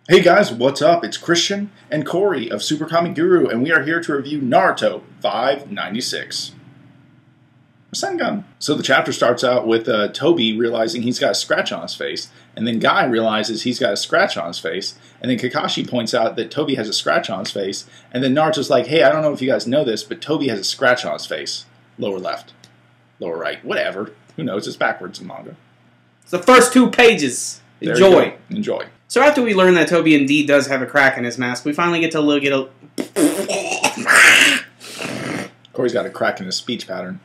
Hey guys, what's up? It's Christian and Corey of SuperKamiGuru, and we are here to review Naruto 596. Rasengan. So the chapter starts out with Tobi realizing he's got a scratch on his face, and then Guy realizes he's got a scratch on his face, and then Kakashi points out that Tobi has a scratch on his face, and then Naruto's like, hey, I don't know if you guys know this, but Tobi has a scratch on his face. Lower left. Lower right. Whatever. Who knows? It's backwards in manga. It's the first 2 pages. Enjoy. Enjoy. So after we learn that Tobi indeed does have a crack in his mask, we finally get to look at a... Corey's got a crack in his speech pattern.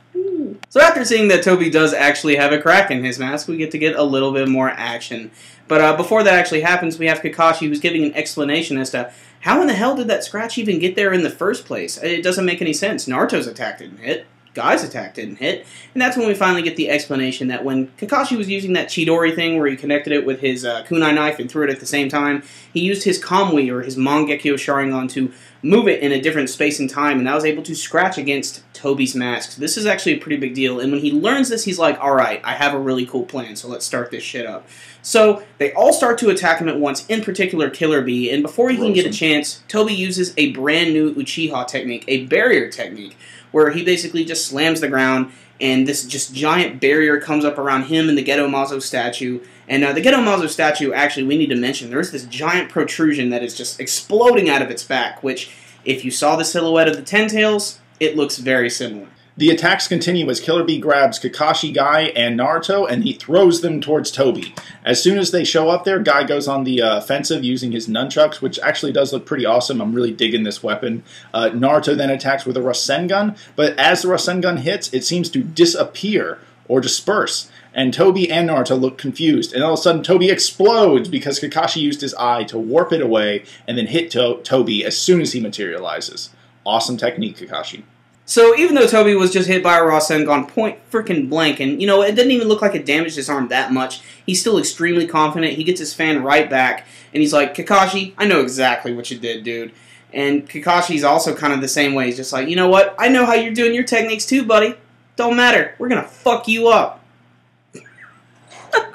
So after seeing that Tobi does actually have a crack in his mask, we get a little bit more action. But before that actually happens, we have Kakashi who's giving an explanation as to how in the hell did that scratch even get there in the first place? It doesn't make any sense. Naruto's attack didn't hit. Guy's attack didn't hit. And that's when we finally get the explanation that when Kakashi was using that Chidori thing where he connected it with his kunai knife and threw it at the same time, he used his Kamui, or his Mangekyo Sharingan, to move it in a different space and time, and that was able to scratch against Tobi's mask. So this is actually a pretty big deal, and when he learns this, he's like, alright, I have a really cool plan, so let's start this shit up. So they all start to attack him at once, in particular Killer Bee, and before he can get a chance, Tobi uses a brand new Uchiha technique, a barrier technique, where he basically just slams the ground, and this just giant barrier comes up around him and the Geto Mazo statue. And the Geto Mazo statue, actually, we need to mention, there's this giant protrusion that is just exploding out of its back, which, if you saw the silhouette of the Ten Tails, it looks very similar. The attacks continue as Killer Bee grabs Kakashi, Guy, and Naruto, and he throws them towards Tobi. As soon as they show up there, Guy goes on the offensive using his nunchucks, which actually does look pretty awesome. I'm really digging this weapon. Naruto then attacks with a Rasengan, but as the Rasengan hits, it seems to disappear or disperse. And Tobi and Naruto look confused, and all of a sudden Tobi explodes because Kakashi used his eye to warp it away and then hit Tobi as soon as he materializes. Awesome technique, Kakashi. So even though Tobi was just hit by a Rasengan point freaking blank, and you know, it didn't even look like it damaged his arm that much, he's still extremely confident. He gets his fan right back, and he's like, Kakashi, I know exactly what you did, dude. And Kakashi's also kind of the same way. He's just like, you know what? I know how you're doing your techniques too, buddy. Don't matter. We're gonna fuck you up.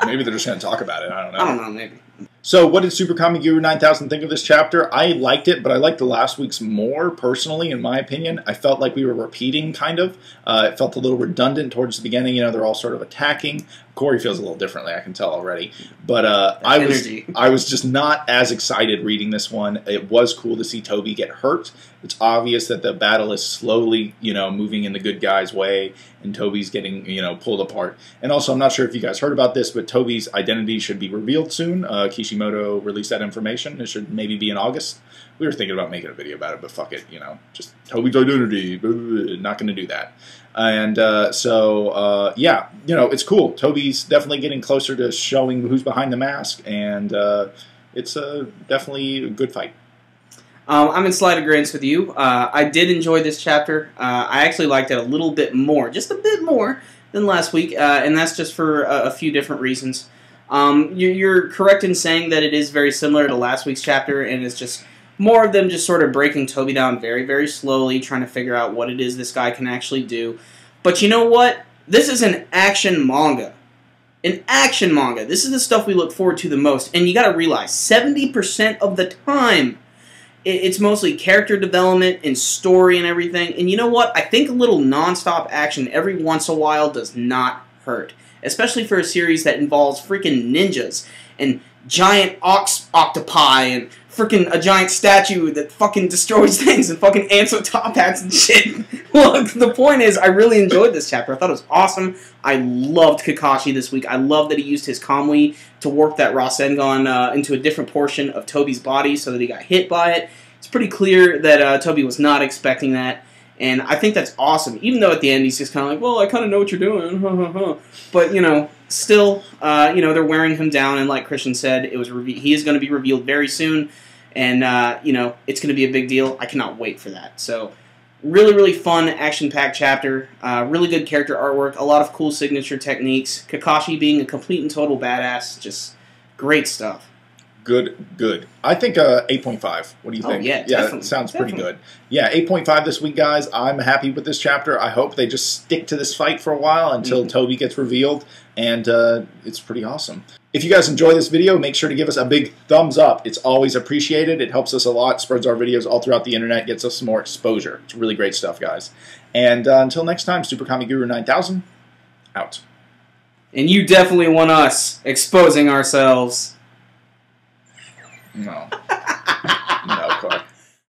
Maybe they're just going to talk about it. I don't know. I don't know, maybe. So what did SuperKamiGuru9000 think of this chapter? I liked it, but I liked the last week's more, personally, in my opinion. I felt like we were repeating, kind of. It felt a little redundant towards the beginning. You know, they're all sort of attacking. Corey feels a little differently, I can tell already. But I was just not as excited reading this one. It was cool to see Tobi get hurt. It's obvious that the battle is slowly, you know, moving in the good guy's way, and Tobi's getting, you know, pulled apart. And also, I'm not sure if you guys heard about this, but Tobi's identity should be revealed soon. Kishimoto released that information. It should maybe be in August. We were thinking about making a video about it, but fuck it, you know, just Tobi's identity. Not going to do that. And yeah, you know, it's cool. Tobi's definitely getting closer to showing who's behind the mask, and it's definitely a good fight. I'm in slight agreement with you. I did enjoy this chapter. I actually liked it a little bit more, just a bit more than last week, and that's just for a few different reasons. You're correct in saying that it is very similar to last week's chapter, and it's just more of them just sort of breaking Tobi down very, very slowly, trying to figure out what it is this guy can actually do. But you know what? This is an action manga. An action manga. This is the stuff we look forward to the most. And you gotta realize, 70% of the time, it's mostly character development and story and everything. And you know what? I think a little non-stop action every once in a while does not hurt. Especially for a series that involves freaking ninjas and giant octopi and freaking a giant statue that fucking destroys things and fucking ants with top hats and shit. Look, the point is, I really enjoyed this chapter. I thought it was awesome. I loved Kakashi this week. I love that he used his Kamui to warp that Rasengan into a different portion of Tobi's body so that he got hit by it. It's pretty clear that Tobi was not expecting that. And I think that's awesome, even though at the end he's just kind of like, well, I kind of know what you're doing, But, you know, still, you know, they're wearing him down, and like Christian said, he is going to be revealed very soon, and, you know, it's going to be a big deal. I cannot wait for that. So, really, really fun, action-packed chapter, really good character artwork, a lot of cool signature techniques, Kakashi being a complete and total badass, just great stuff. Good. I think 8.5. What do you think? Oh, yeah, yeah, definitely. That sounds pretty good. Yeah, 8.5 this week, guys. I'm happy with this chapter. I hope they just stick to this fight for a while until Tobi gets revealed, and it's pretty awesome. If you guys enjoy this video, make sure to give us a big thumbs up. It's always appreciated. It helps us a lot, spreads our videos all throughout the internet, gets us some more exposure. It's really great stuff, guys. And until next time, SuperKamiGuru9000, out. And you definitely want us exposing ourselves. No.